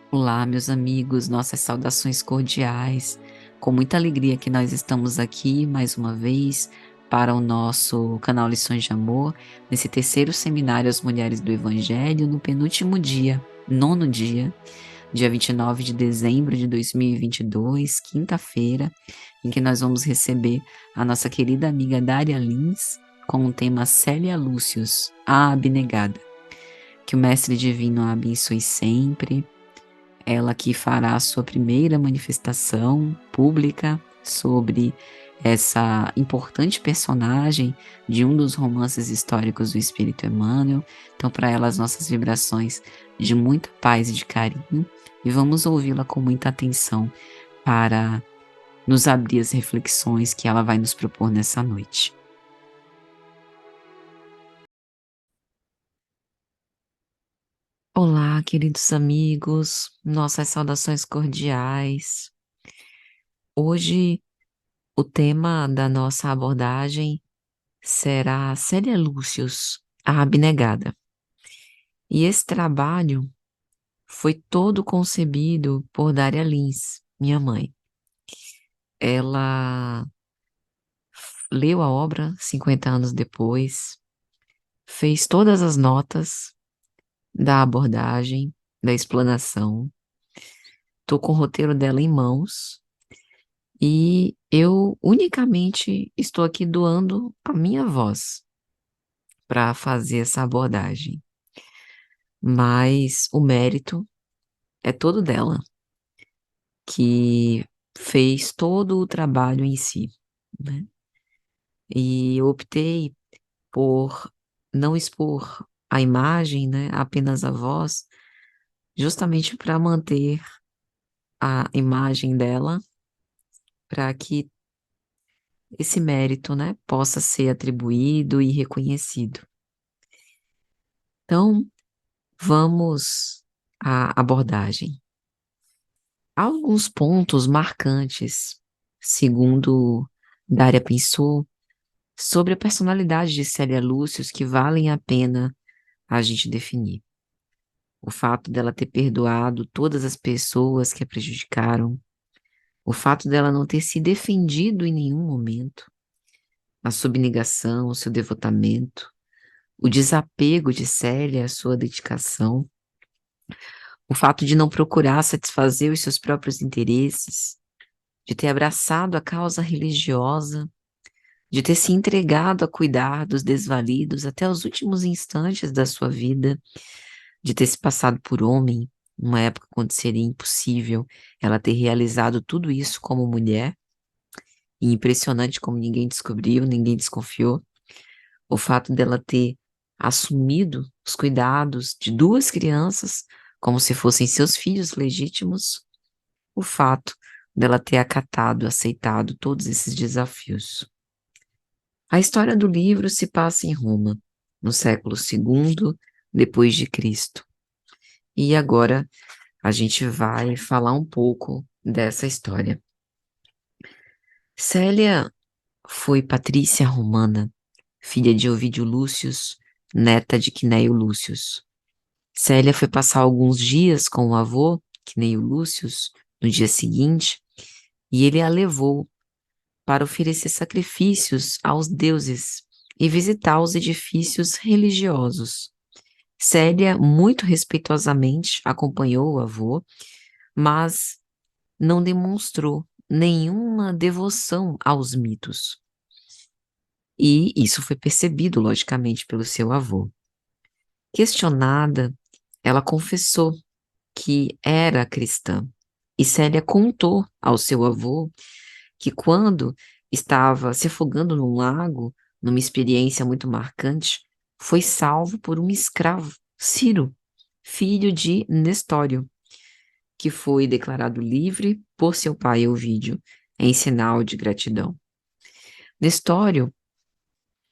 Olá, meus amigos, nossas saudações cordiais. Com muita alegria que nós estamos aqui mais uma vez para o nosso canal Lições de Amor, nesse terceiro seminário às Mulheres do Evangelho, no penúltimo dia, nono dia 29 de dezembro de 2022, quinta-feira, em que nós vamos receber a nossa querida amiga Dária Lins com o tema Célia Lúcius, a Abnegada. Que o Mestre Divino a abençoe sempre. Ela que fará a sua primeira manifestação pública sobre essa importante personagem de um dos romances históricos do Espírito Emmanuel. Então, para ela, as nossas vibrações de muita paz e de carinho, e vamos ouvi-la com muita atenção para nos abrir as reflexões que ela vai nos propor nessa noite. Olá, queridos amigos, nossas saudações cordiais. Hoje o tema da nossa abordagem será Célia Lúcius, a Abnegada. E esse trabalho foi todo concebido por Dária Lins, minha mãe. Ela leu a obra 50 anos depois, fez todas as notas da abordagem, da explanação. Estou com o roteiro dela em mãos e eu unicamente estou aqui doando a minha voz para fazer essa abordagem. Mas o mérito é todo dela, que fez todo o trabalho em si, né? E eu optei por não expor a imagem, né, apenas a voz, justamente para manter a imagem dela, para que esse mérito, né, possa ser atribuído e reconhecido. Então, vamos à abordagem. Há alguns pontos marcantes, segundo Dária pensou, sobre a personalidade de Célia Lúcius que valem a pena a gente definir. O fato dela ter perdoado todas as pessoas que a prejudicaram, o fato dela não ter se defendido em nenhum momento, a sua abnegação, o seu devotamento, o desapego de Célia, a sua dedicação, o fato de não procurar satisfazer os seus próprios interesses, de ter abraçado a causa religiosa, de ter se entregado a cuidar dos desvalidos até os últimos instantes da sua vida, de ter se passado por homem, numa época quando seria impossível ela ter realizado tudo isso como mulher, e impressionante como ninguém descobriu, ninguém desconfiou, o fato dela ter assumido os cuidados de duas crianças como se fossem seus filhos legítimos, o fato dela ter acatado, aceitado todos esses desafios. A história do livro se passa em Roma, no século II depois de Cristo. E agora a gente vai falar um pouco dessa história. Célia foi patrícia romana, filha de Ovídio Lúcius, neta de Quinéio Lúcius. Célia foi passar alguns dias com o avô, Quinéio Lúcius, no dia seguinte, e ele a levou para oferecer sacrifícios aos deuses e visitar os edifícios religiosos. Célia, muito respeitosamente, acompanhou o avô, mas não demonstrou nenhuma devoção aos mitos. E isso foi percebido, logicamente, pelo seu avô. Questionada, ela confessou que era cristã. E Célia contou ao seu avô que quando estava se afogando num lago, numa experiência muito marcante, foi salvo por um escravo, Ciro, filho de Nestório, que foi declarado livre por seu pai Ovídio, em sinal de gratidão. Nestório,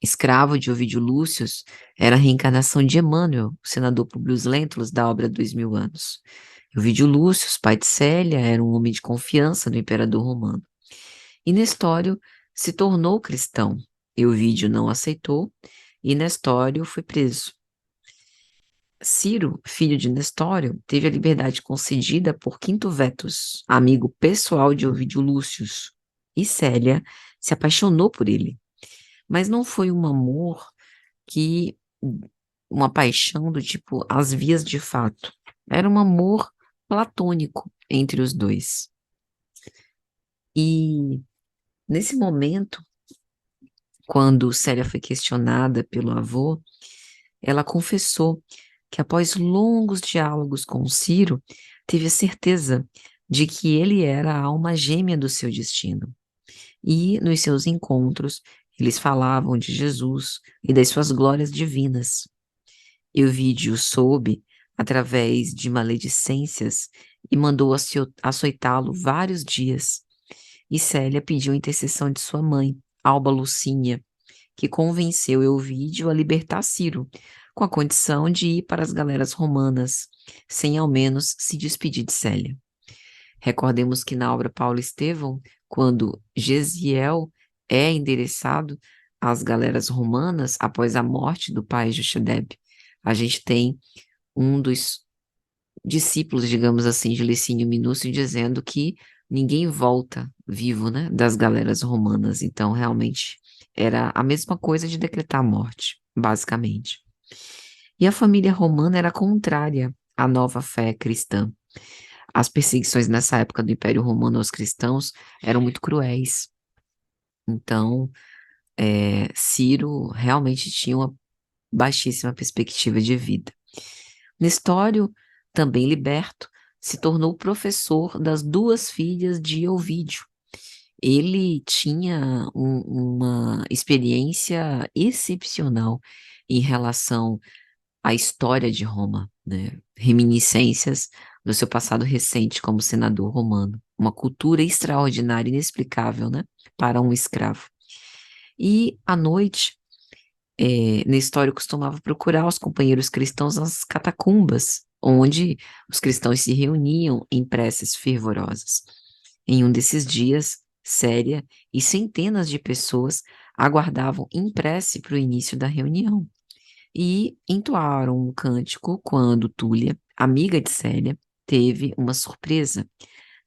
escravo de Ovídio Lúcius, era a reencarnação de Emmanuel, o senador Publius Lentulus da obra 2000 anos. Ovídio Lúcius, pai de Célia, era um homem de confiança do imperador romano. E Nestório se tornou cristão. Ovídio não aceitou e Nestório foi preso. Ciro, filho de Nestório, teve a liberdade concedida por Quinto Vetus, amigo pessoal de Ovídio Lúcius, e Célia se apaixonou por ele. Mas não foi um amor que, uma paixão do tipo as vias de fato. Era um amor platônico entre os dois. E nesse momento, quando Célia foi questionada pelo avô, ela confessou que após longos diálogos com Ciro, teve a certeza de que ele era a alma gêmea do seu destino. E nos seus encontros, eles falavam de Jesus e das suas glórias divinas. Euvídio soube através de maledicências e mandou açoitá-lo vários dias. E Célia pediu a intercessão de sua mãe, Alba Lucínia, que convenceu Euvídio a libertar Ciro, com a condição de ir para as galeras romanas, sem ao menos se despedir de Célia. Recordemos que na obra Paulo Estevão, quando Gesiel é endereçado às galeras romanas após a morte do pai Jochedeb, a gente tem um dos discípulos, digamos assim, de Licínio Minúcio dizendo que ninguém volta vivo, né, das galeras romanas. Então, realmente, era a mesma coisa de decretar a morte, basicamente. E a família romana era contrária à nova fé cristã. As perseguições nessa época do Império Romano aos cristãos eram muito cruéis. Então, Ciro realmente tinha uma baixíssima perspectiva de vida. Nestório, também liberto, se tornou professor das duas filhas de Ovídio. Ele tinha uma experiência excepcional em relação à história de Roma, né? Reminiscências do seu passado recente como senador romano. Uma cultura extraordinária, inexplicável, né? Para um escravo. E à noite, Nestório costumava procurar os companheiros cristãos nas catacumbas, onde os cristãos se reuniam em preces fervorosas. Em um desses dias, Célia e centenas de pessoas aguardavam em prece para o início da reunião e entoaram um cântico quando Túlia, amiga de Célia, teve uma surpresa.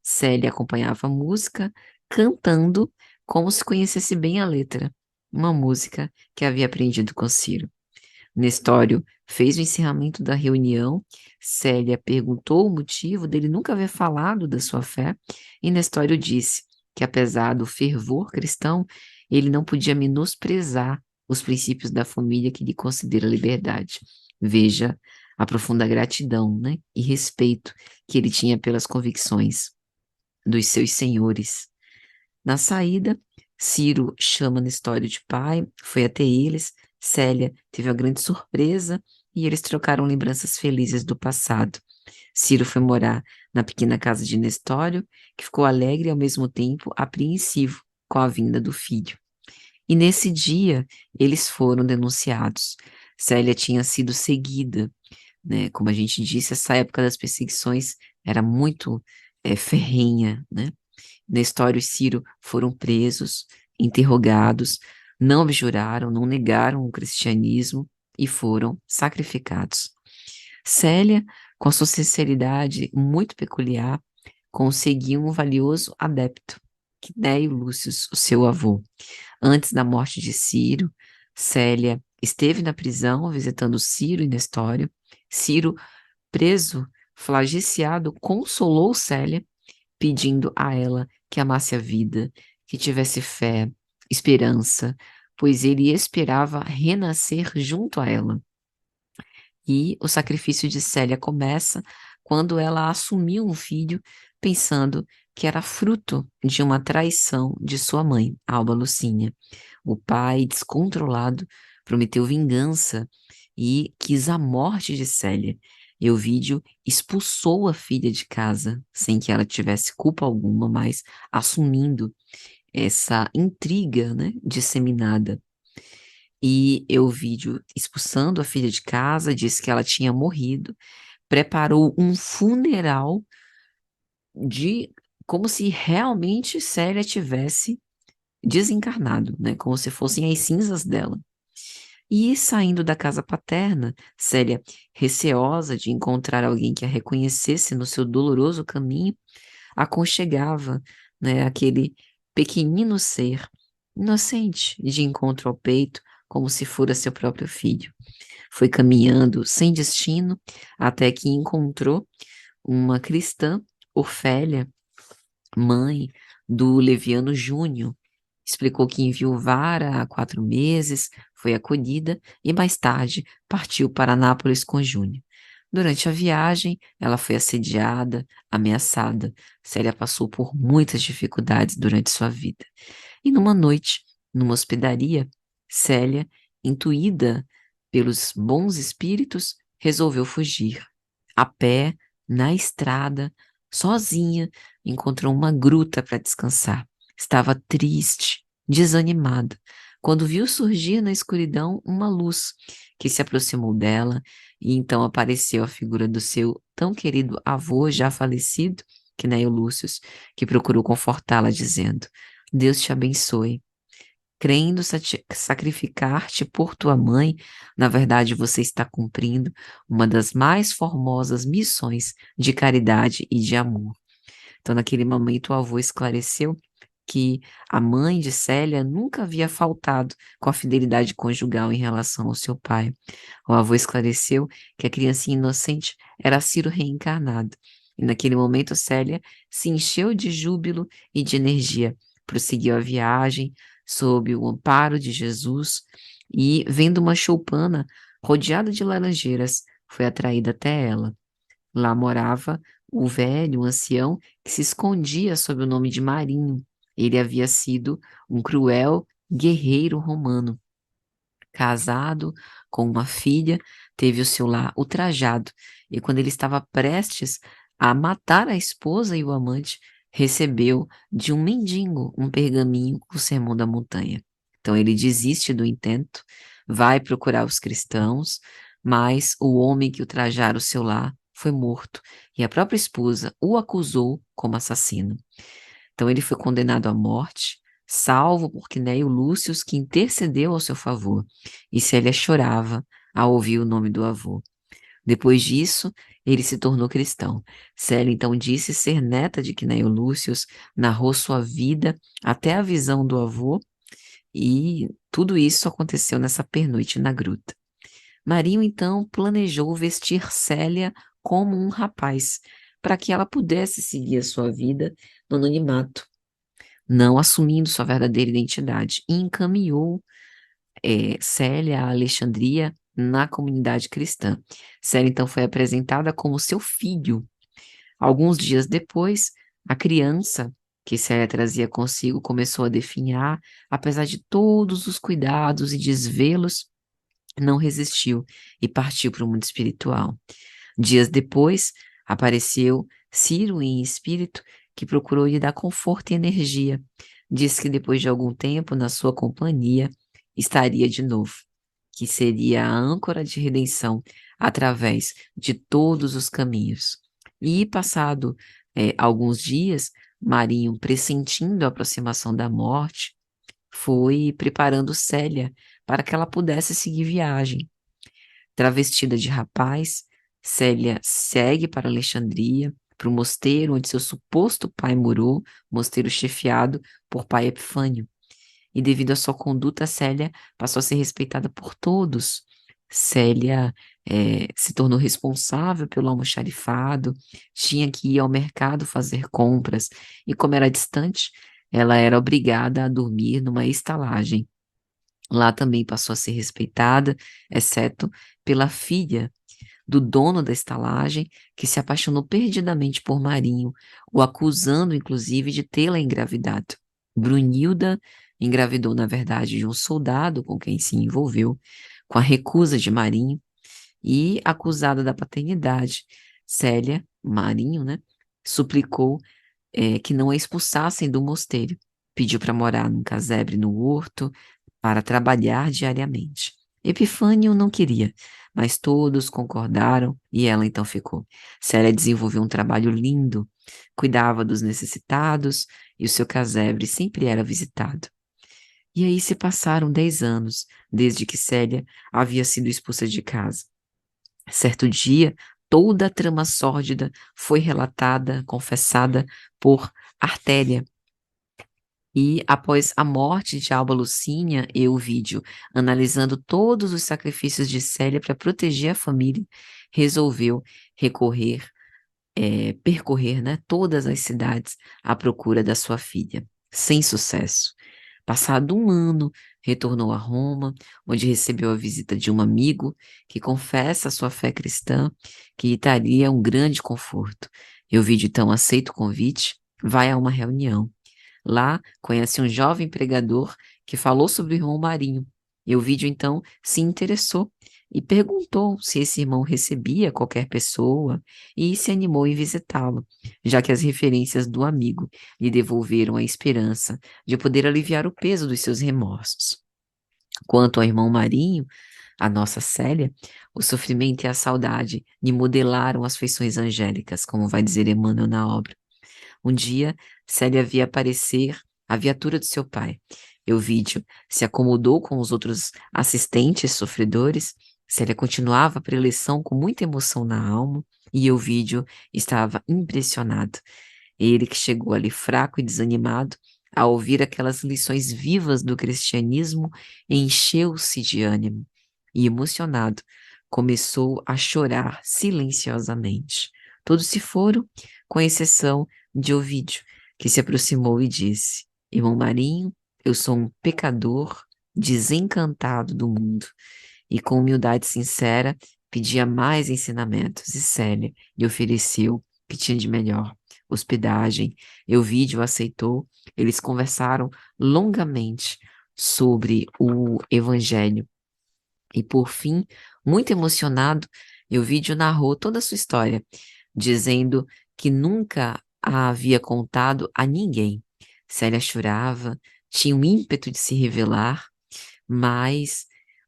Célia acompanhava a música, cantando como se conhecesse bem a letra, uma música que havia aprendido com Ciro. Nestório fez o encerramento da reunião, Célia perguntou o motivo dele nunca haver falado da sua fé, e Nestório disse que, apesar do fervor cristão, ele não podia menosprezar os princípios da família que lhe considera liberdade. Veja a profunda gratidão, né, e respeito que ele tinha pelas convicções dos seus senhores. Na saída, Ciro chama Nestório de pai, foi até eles, Célia teve uma grande surpresa e eles trocaram lembranças felizes do passado. Ciro foi morar na pequena casa de Nestório, que ficou alegre e ao mesmo tempo apreensivo com a vinda do filho. E nesse dia, eles foram denunciados. Célia tinha sido seguida, né? Como a gente disse, essa época das perseguições era muito ferrenha, né? Nestório e Ciro foram presos, interrogados, não abjuraram, não negaram o cristianismo e foram sacrificados. Célia, com sua sinceridade muito peculiar, conseguiu um valioso adepto, Quinéio Lúcio, o seu avô. Antes da morte de Ciro, Célia esteve na prisão visitando Ciro e Nestório. Ciro, preso, flagiciado, consolou Célia, pedindo a ela que amasse a vida, que tivesse fé, esperança, pois ele esperava renascer junto a ela. E o sacrifício de Célia começa quando ela assumiu um filho, pensando que era fruto de uma traição de sua mãe, Alba Lucínia. O pai, descontrolado, prometeu vingança e quis a morte de Célia. Euvídio expulsou a filha de casa, sem que ela tivesse culpa alguma, mas assumindo essa intriga, né, disseminada. E Euvídio, expulsando a filha de casa, disse que ela tinha morrido, preparou um funeral de como se realmente Célia tivesse desencarnado, né? Como se fossem as cinzas dela. E saindo da casa paterna, Célia, receosa de encontrar alguém que a reconhecesse no seu doloroso caminho, aconchegava, né, aquele pequenino ser, inocente, de encontro ao peito, como se fora seu próprio filho. Foi caminhando sem destino até que encontrou uma cristã, Ofélia, mãe do Leviano Júnior. Explicou que enviuvara há 4 meses, foi acolhida e mais tarde partiu para Nápoles com Júnior. Durante a viagem, ela foi assediada, ameaçada. Célia passou por muitas dificuldades durante sua vida. E numa noite, numa hospedaria, Célia, intuída pelos bons espíritos, resolveu fugir. A pé, na estrada, sozinha, encontrou uma gruta para descansar. Estava triste, desanimada, quando viu surgir na escuridão uma luz que se aproximou dela, e então apareceu a figura do seu tão querido avô já falecido, Quinéio Lúcio, que procurou confortá-la, dizendo: Deus te abençoe. Crendo sacrificar-te por tua mãe, na verdade você está cumprindo uma das mais formosas missões de caridade e de amor. Então, naquele momento, o avô esclareceu que a mãe de Célia nunca havia faltado com a fidelidade conjugal em relação ao seu pai. O avô esclareceu que a criancinha inocente era Ciro reencarnado. E naquele momento, Célia se encheu de júbilo e de energia, prosseguiu a viagem sob o amparo de Jesus e, vendo uma choupana rodeada de laranjeiras, foi atraída até ela. Lá morava o velho, o ancião, que se escondia sob o nome de Marinho. Ele havia sido um cruel guerreiro romano. Casado com uma filha, teve o seu lar ultrajado, e quando ele estava prestes a matar a esposa e o amante, recebeu de um mendigo um pergaminho com o sermão da montanha. Então ele desiste do intento, vai procurar os cristãos, mas o homem que ultrajara o seu lar foi morto, e a própria esposa o acusou como assassino. Então ele foi condenado à morte, salvo por Quinéio Lúcio, que intercedeu ao seu favor, e Célia chorava ao ouvir o nome do avô. Depois disso, ele se tornou cristão. Célia então disse ser neta de Quinéio Lúcio, narrou sua vida até a visão do avô, e tudo isso aconteceu nessa pernoite na gruta. Marinho então planejou vestir Célia como um rapaz, para que ela pudesse seguir a sua vida no anonimato, não assumindo sua verdadeira identidade, e encaminhou Célia a Alexandria na comunidade cristã. Célia então foi apresentada como seu filho. Alguns dias depois, a criança que Célia trazia consigo começou a definhar, apesar de todos os cuidados e desvelos, não resistiu e partiu para o mundo espiritual. Dias depois, apareceu Ciro em espírito, que procurou lhe dar conforto e energia. Disse que depois de algum tempo na sua companhia, estaria de novo, que seria a âncora de redenção através de todos os caminhos. E passado alguns dias, Marinho, pressentindo a aproximação da morte, foi preparando Célia para que ela pudesse seguir viagem. Travestida de rapaz, Célia segue para Alexandria, para o mosteiro onde seu suposto pai morou, mosteiro chefiado por pai Epifânio. E devido à sua conduta, Célia passou a ser respeitada por todos. Célia se tornou responsável pelo almoxarifado, tinha que ir ao mercado fazer compras, e como era distante, ela era obrigada a dormir numa estalagem. Lá também passou a ser respeitada, exceto pela filha do dono da estalagem, que se apaixonou perdidamente por Marinho, o acusando, inclusive, de tê-la engravidado. Brunilda engravidou, na verdade, de um soldado com quem se envolveu, com a recusa de Marinho, e acusada da paternidade, Célia, Marinho, né, suplicou que não a expulsassem do mosteiro. Pediu para morar num casebre no horto, para trabalhar diariamente. Epifânio não queria, mas todos concordaram e ela então ficou. Célia desenvolveu um trabalho lindo, cuidava dos necessitados e o seu casebre sempre era visitado. E aí se passaram 10 anos desde que Célia havia sido expulsa de casa. Certo dia, toda a trama sórdida foi relatada, confessada por Artélia. E após a morte de Alba Lucínia e Ovídio, analisando todos os sacrifícios de Célia para proteger a família, resolveu recorrer, percorrer, né, todas as cidades à procura da sua filha, sem sucesso. Passado um ano, retornou a Roma, onde recebeu a visita de um amigo que confessa a sua fé cristã, que lhe daria um grande conforto. Ovídio então aceita o convite, vai a uma reunião. Lá, conhece um jovem pregador que falou sobre o irmão Marinho. Ovídio, então, se interessou e perguntou se esse irmão recebia qualquer pessoa e se animou em visitá-lo, já que as referências do amigo lhe devolveram a esperança de poder aliviar o peso dos seus remorsos. Quanto ao irmão Marinho, a nossa Célia, o sofrimento e a saudade lhe modelaram as feições angélicas, como vai dizer Emmanuel na obra. Um dia, Célia via aparecer a viatura do seu pai. Ovídio se acomodou com os outros assistentes sofredores. Célia continuava a preleção com muita emoção na alma e Ovídio estava impressionado. Ele que chegou ali fraco e desanimado, ao ouvir aquelas lições vivas do cristianismo, encheu-se de ânimo e, emocionado, começou a chorar silenciosamente. Todos se foram, com exceção de Ovídio, que se aproximou e disse: Irmão Marinho, eu sou um pecador desencantado do mundo. E com humildade sincera, pedia mais ensinamentos, e Célia lhe ofereceu o que tinha de melhor: hospedagem. Ovídio aceitou, eles conversaram longamente sobre o Evangelho. E por fim, muito emocionado, Ovídio narrou toda a sua história, dizendo que nunca a havia contado a ninguém. Célia chorava, tinha um ímpeto de se revelar, mas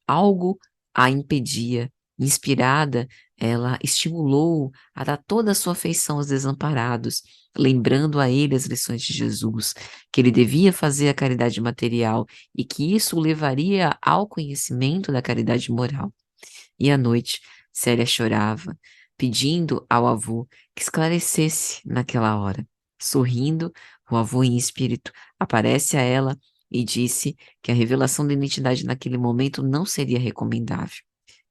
algo a impedia. Inspirada, ela estimulou a dar toda a sua afeição aos desamparados, lembrando a ele as lições de Jesus, que ele devia fazer a caridade material e que isso o levaria ao conhecimento da caridade moral. E à noite, Célia chorava, pedindo ao avô que esclarecesse naquela hora. Sorrindo, o avô em espírito aparece a ela e disse que a revelação da identidade naquele momento não seria recomendável.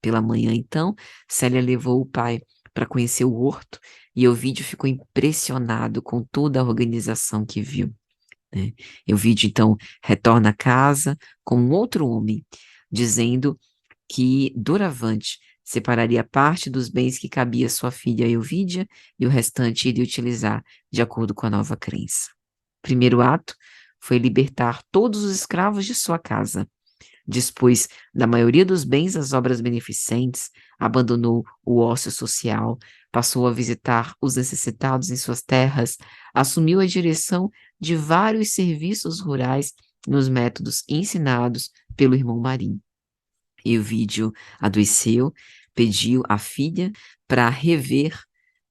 Pela manhã, então, Célia levou o pai para conhecer o horto e Ovídio ficou impressionado com toda a organização que viu, né? Ovídio, então, retorna a casa com um outro homem, dizendo que doravante separaria parte dos bens que cabia à sua filha Euvídia e o restante iria utilizar de acordo com a nova crença. O primeiro ato foi libertar todos os escravos de sua casa. Dispôs da maioria dos bens às obras beneficentes, abandonou o ócio social, passou a visitar os necessitados em suas terras, assumiu a direção de vários serviços rurais nos métodos ensinados pelo irmão Marinho. Ovídio adoeceu, pediu à filha para rever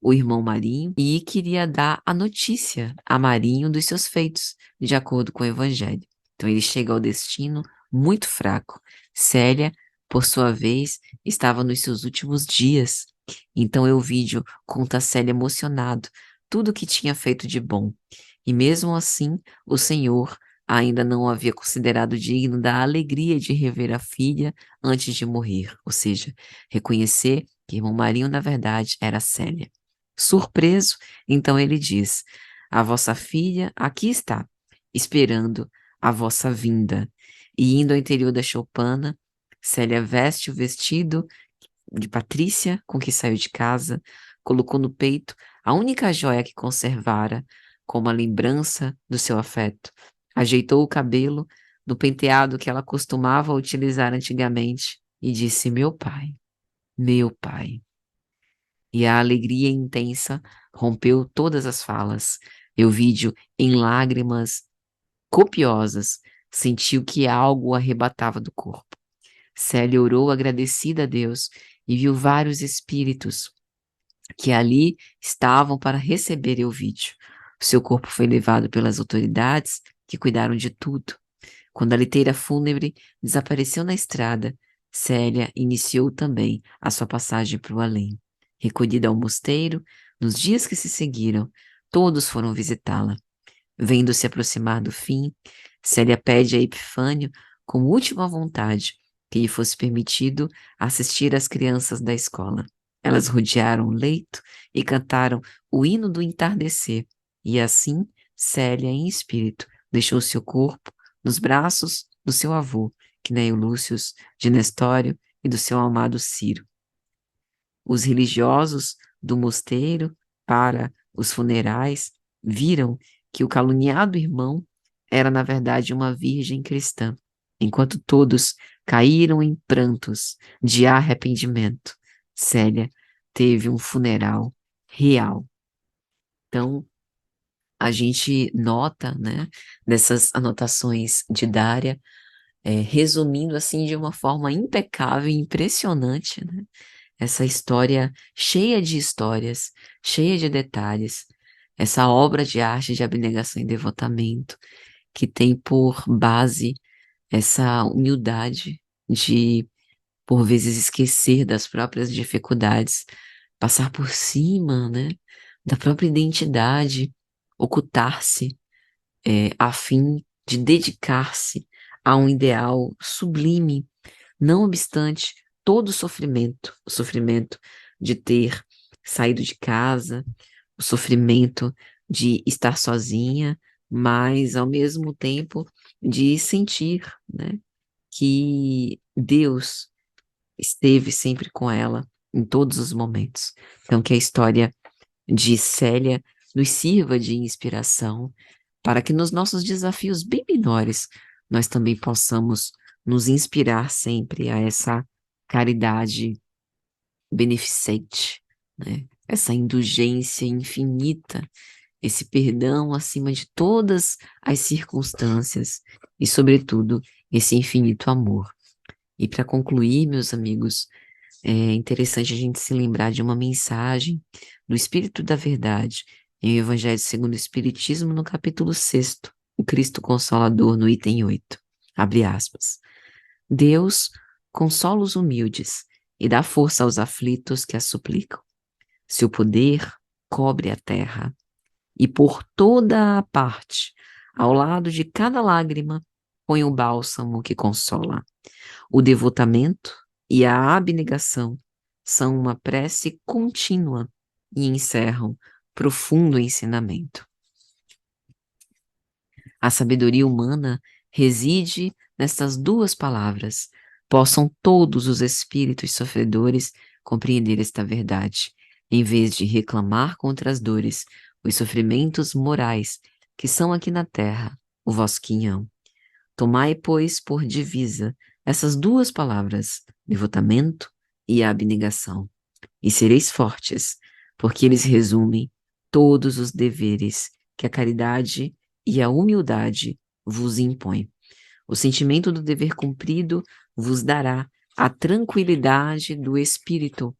o irmão Marinho e queria dar a notícia a Marinho dos seus feitos, de acordo com o Evangelho. Então ele chega ao destino muito fraco. Célia, por sua vez, estava nos seus últimos dias. Então Ovídio conta a Célia emocionado tudo o que tinha feito de bom. E mesmo assim, o Senhor ainda não o havia considerado digno da alegria de rever a filha antes de morrer, ou seja, reconhecer que irmão Marinho, na verdade, era Célia. Surpreso, então ele diz: A vossa filha aqui está, esperando a vossa vinda. E indo ao interior da choupana, Célia veste o vestido de Patrícia com que saiu de casa, colocou no peito a única joia que conservara, como a lembrança do seu afeto. Ajeitou o cabelo no penteado que ela costumava utilizar antigamente e disse: Meu pai, meu pai. E a alegria intensa rompeu todas as falas. Ovídio, em lágrimas copiosas, sentiu que algo o arrebatava do corpo. Célia orou agradecida a Deus e viu vários espíritos que ali estavam para receber Ovídio. O seu corpo foi levado pelas autoridades que cuidaram de tudo. Quando a liteira fúnebre desapareceu na estrada, Célia iniciou também a sua passagem para o além. Recolhida ao mosteiro, nos dias que se seguiram, todos foram visitá-la. Vendo-se aproximar do fim, Célia pede a Epifânio, com última vontade, que lhe fosse permitido assistir às crianças da escola. Elas rodearam o leito e cantaram o hino do entardecer, e assim Célia, em espírito, deixou seu corpo nos braços do seu avô, Cneio Lúcius, de Nestório e do seu amado Ciro. Os religiosos do mosteiro, para os funerais, viram que o caluniado irmão era, na verdade, uma virgem cristã, enquanto todos caíram em prantos de arrependimento. Célia teve um funeral real. Então, a gente nota, né, dessas anotações de Dária, resumindo assim de uma forma impecável e impressionante, né, essa história cheia de histórias, cheia de detalhes, essa obra de arte de abnegação e devotamento, que tem por base essa humildade de, por vezes, esquecer das próprias dificuldades, passar por cima, né, da própria identidade, ocultar-se, a fim de dedicar-se a um ideal sublime, não obstante todo o sofrimento de ter saído de casa, o sofrimento de estar sozinha, mas ao mesmo tempo de sentir, né, que Deus esteve sempre com ela em todos os momentos. Então, que a história de Célia nos sirva de inspiração para que nos nossos desafios bem menores nós também possamos nos inspirar sempre a essa caridade beneficente, né? Essa indulgência infinita, esse perdão acima de todas as circunstâncias e, sobretudo, esse infinito amor. E para concluir, meus amigos, é interessante a gente se lembrar de uma mensagem do Espírito da Verdade em o Evangelho segundo o Espiritismo, no capítulo 6º, o Cristo Consolador, no item 8. Abre aspas. Deus consola os humildes e dá força aos aflitos que a suplicam. Seu poder cobre a terra e por toda a parte, ao lado de cada lágrima, põe o bálsamo que consola. O devotamento e a abnegação são uma prece contínua e encerram profundo ensinamento. A sabedoria humana reside nestas duas palavras. Possam todos os espíritos sofredores compreender esta verdade, em vez de reclamar contra as dores, os sofrimentos morais que são aqui na terra o vosso quinhão. Tomai, pois, por divisa essas duas palavras, devotamento e abnegação, e sereis fortes, porque eles resumem todos os deveres que a caridade e a humildade vos impõem. O sentimento do dever cumprido vos dará a tranquilidade do espírito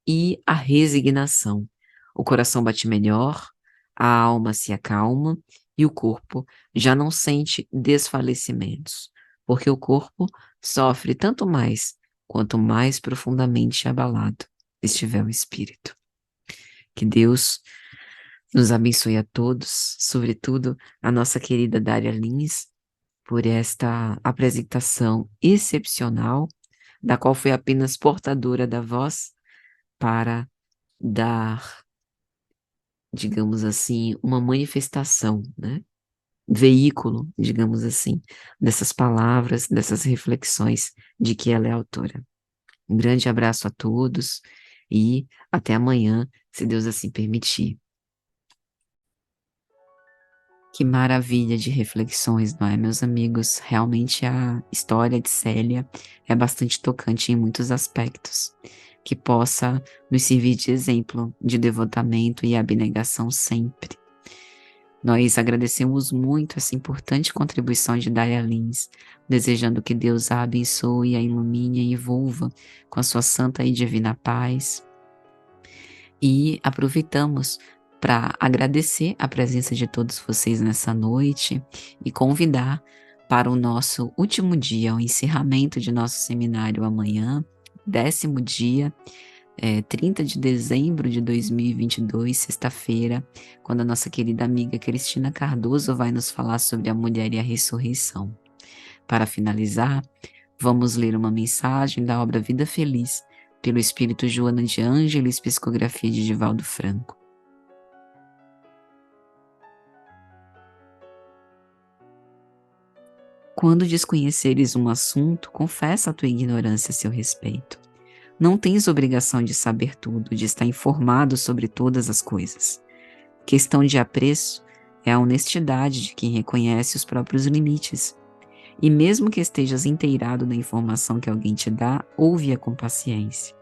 e a resignação. O coração bate melhor, a alma se acalma e o corpo já não sente desfalecimentos, porque o corpo sofre tanto mais quanto mais profundamente abalado estiver o espírito. Que Deus nos abençoe a todos, sobretudo a nossa querida Dária Lins, por esta apresentação excepcional, da qual foi apenas portadora da voz para dar, digamos assim, uma manifestação, né? Veículo, digamos assim, dessas palavras, dessas reflexões de que ela é autora. Um grande abraço a todos e até amanhã, se Deus assim permitir. Que maravilha de reflexões, não é, meus amigos? Realmente a história de Célia é bastante tocante em muitos aspectos, que possa nos servir de exemplo de devotamento e abnegação sempre. Nós agradecemos muito essa importante contribuição de Dália Lins, desejando que Deus a abençoe, a ilumine e envolva com a sua santa e divina paz. E aproveitamos para agradecer a presença de todos vocês nessa noite e convidar para o nosso último dia, o encerramento de nosso seminário amanhã, 10º dia, 30 de dezembro de 2022, sexta-feira, quando a nossa querida amiga Cristina Cardoso vai nos falar sobre a mulher e a ressurreição. Para finalizar, vamos ler uma mensagem da obra Vida Feliz, pelo Espírito Joana de Ângeles, psicografia de Divaldo Franco. Quando desconheceres um assunto, confessa a tua ignorância a seu respeito. Não tens obrigação de saber tudo, de estar informado sobre todas as coisas. Questão de apreço é a honestidade de quem reconhece os próprios limites. E mesmo que estejas inteirado da informação que alguém te dá, ouve-a com paciência.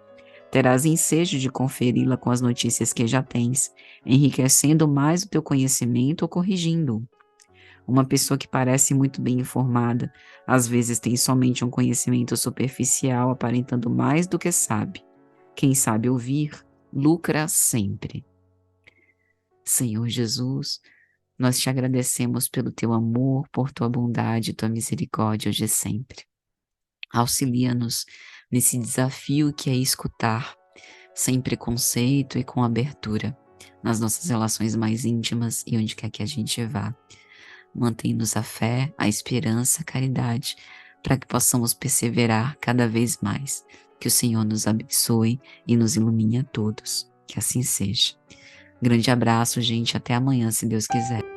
Terás ensejo de conferi-la com as notícias que já tens, enriquecendo mais o teu conhecimento ou corrigindo-o. Uma pessoa que parece muito bem informada, às vezes tem somente um conhecimento superficial, aparentando mais do que sabe. Quem sabe ouvir, lucra sempre. Senhor Jesus, nós te agradecemos pelo teu amor, por tua bondade e tua misericórdia hoje e sempre. Auxilia-nos nesse desafio que é escutar, sem preconceito e com abertura, nas nossas relações mais íntimas e onde quer que a gente vá. Mantém-nos a fé, a esperança, a caridade, para que possamos perseverar cada vez mais. Que o Senhor nos abençoe e nos ilumine a todos. Que assim seja. Grande abraço, gente. Até amanhã, se Deus quiser.